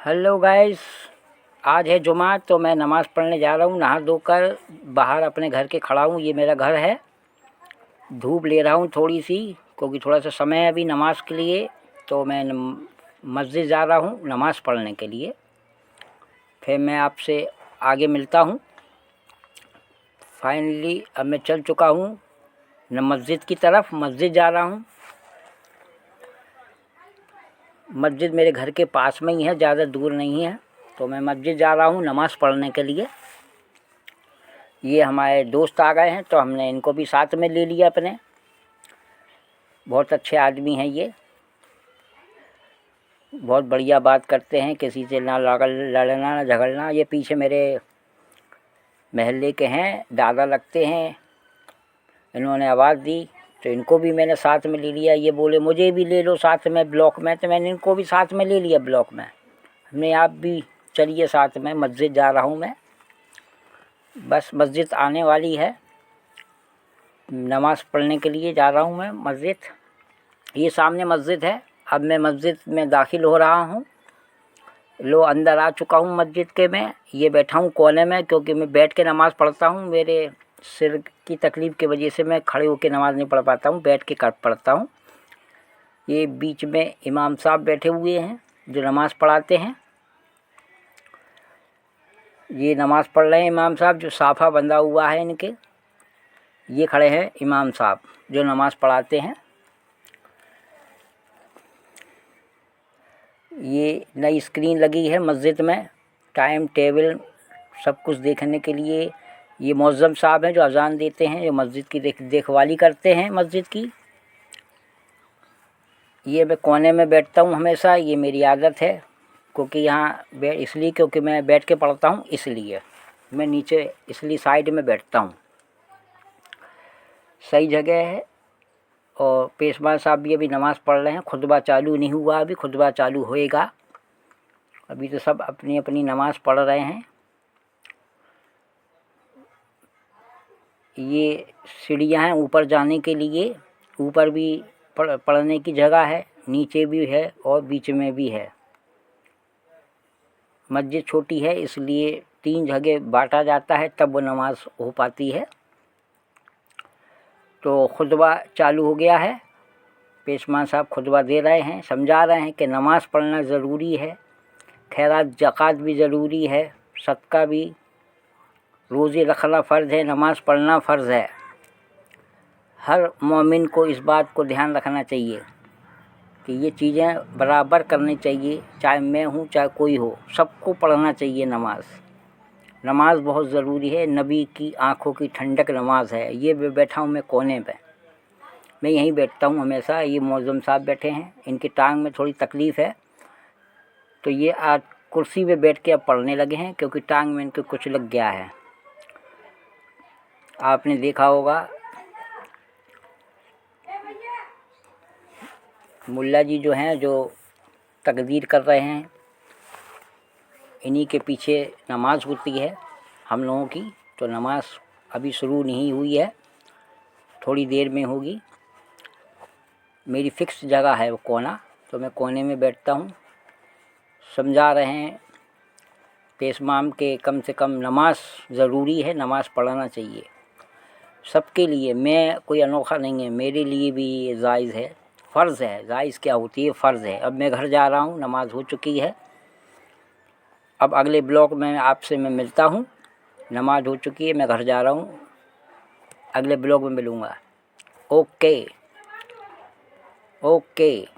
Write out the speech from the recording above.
Hello guys, आज है जुमा तो मैं नमाज़ पढ़ने जा रहा हूँ। नहा धोकर बाहर अपने घर के खड़ा हूँ। ये मेरा घर है। धूप ले रहा हूँ थोड़ी सी, क्योंकि थोड़ा सा समय है अभी नमाज़ के लिए। तो मैं मस्जिद जा रहा हूँ नमाज़ पढ़ने के लिए। फिर मैं आपसे आगे मिलता हूँ। फाइनली अब मैं चल चुका हूँ मस्जिद की तरफ। मस्जिद जा रहा हूँ। मस्जिद मेरे घर के पास में ही है, ज़्यादा दूर नहीं है। तो मैं मस्जिद जा रहा हूँ नमाज़ पढ़ने के लिए। ये हमारे दोस्त आ गए हैं तो हमने इनको भी साथ में ले लिया अपने। बहुत अच्छे आदमी हैं ये, बहुत बढ़िया बात करते हैं, किसी से ना लड़ना ना झगड़ना। ये पीछे मेरे महल्ले के हैं, दादा लगते हैं। इन्होंने आवाज़ दी तो इनको भी मैंने साथ में ले लिया। ये बोले मुझे भी ले लो साथ में ब्लॉक में, तो मैंने इनको भी साथ में ले लिया ब्लॉक में। हमने आप भी चलिए साथ में। मस्जिद जा रहा हूँ मैं, बस मस्जिद आने वाली है। नमाज़ पढ़ने के लिए जा रहा हूँ मैं मस्जिद। ये सामने मस्जिद है। अब मैं मस्जिद में दाखिल हो रहा हूँ। लो अंदर आ चुका हूँ मस्जिद के में। ये बैठा हूँ कोने में, क्योंकि मैं बैठ के नमाज़ पढ़ता हूँ। मेरे सिर की तकलीफ़ की वजह से मैं खड़े होकर नमाज़ नहीं पढ़ पाता हूँ, बैठ के पढ़ता हूँ। ये बीच में इमाम साहब बैठे हुए हैं जो नमाज़ पढ़ाते हैं। ये नमाज़ पढ़ रहे हैं इमाम साहब, जो साफ़ा बंधा हुआ है इनके। ये खड़े हैं इमाम साहब जो नमाज़ पढ़ाते हैं। ये नई स्क्रीन लगी है मस्जिद में, टाइम टेबल सब कुछ देखने के लिए। ये मौज़्ज़म साहब हैं जो अज़ान देते हैं, जो मस्जिद की देखभाली करते हैं मस्जिद की। ये मैं कोने में बैठता हूँ हमेशा, ये मेरी आदत है। क्योंकि यहाँ इसलिए क्योंकि मैं बैठ के पढ़ता हूँ, इसलिए मैं नीचे इसलिए साइड में बैठता हूँ। सही जगह है। और पेशवा साहब भी अभी नमाज़ पढ़ रहे हैं। खुतबा चालू नहीं हुआ, अभी खुतबा चालू होएगा। अभी तो सब अपनी अपनी नमाज़ पढ़ रहे हैं। ये सीढ़ियाँ हैं ऊपर जाने के लिए। ऊपर भी पढ़ने की जगह है, नीचे भी है और बीच में भी है। मस्जिद छोटी है इसलिए 3 जगह बांटा जाता है, तब वो नमाज़ हो पाती है। तो खुतबा चालू हो गया है। पेशवा साहब खुतबा दे रहे हैं, समझा रहे हैं कि नमाज़ पढ़ना ज़रूरी है, खैरात ज़कात भी ज़रूरी है, सदका भी, रोज़े रखना फ़र्ज़ है, नमाज़ पढ़ना फ़र्ज़ है। हर मोमिन को इस बात को ध्यान रखना चाहिए कि ये चीज़ें बराबर करनी चाहिए। चाहे मैं हूँ चाहे कोई हो, सबको पढ़ना चाहिए नमाज़। नमाज़ बहुत ज़रूरी है, नबी की आँखों की ठंडक नमाज़ है। ये बैठा हूँ मैं कोने पे, मैं यहीं बैठता हूँ हमेशा। ये मौज़्ज़म साहब बैठे हैं, इनकी टांग में थोड़ी तकलीफ़ है तो ये आज कुर्सी पे बैठ के अब पढ़ने लगे हैं, क्योंकि टांग में इनके कुछ लग गया है। आपने देखा होगा मुल्ला जी जो हैं, जो तकबीर कर रहे हैं, इन्हीं के पीछे नमाज़ होती है हम लोगों की। तो नमाज़ अभी शुरू नहीं हुई है, थोड़ी देर में होगी। मेरी फ़िक्स जगह है वो कोना, तो मैं कोने में बैठता हूँ। समझा रहे हैं पेशमाम के कम से कम नमाज़ ज़रूरी है, नमाज़ पढ़ना चाहिए सबके लिए। मैं कोई अनोखा नहीं है, मेरे लिए भी ये जायज़ है, फ़र्ज़ है। जायज़ क्या होती है, फ़र्ज़ है। अब मैं घर जा रहा हूँ, नमाज़ हो चुकी है। अब अगले ब्लॉक में आपसे मैं मिलता हूँ। नमाज़ हो चुकी है, मैं घर जा रहा हूँ, अगले ब्लॉक में मिलूँगा। Okay okay.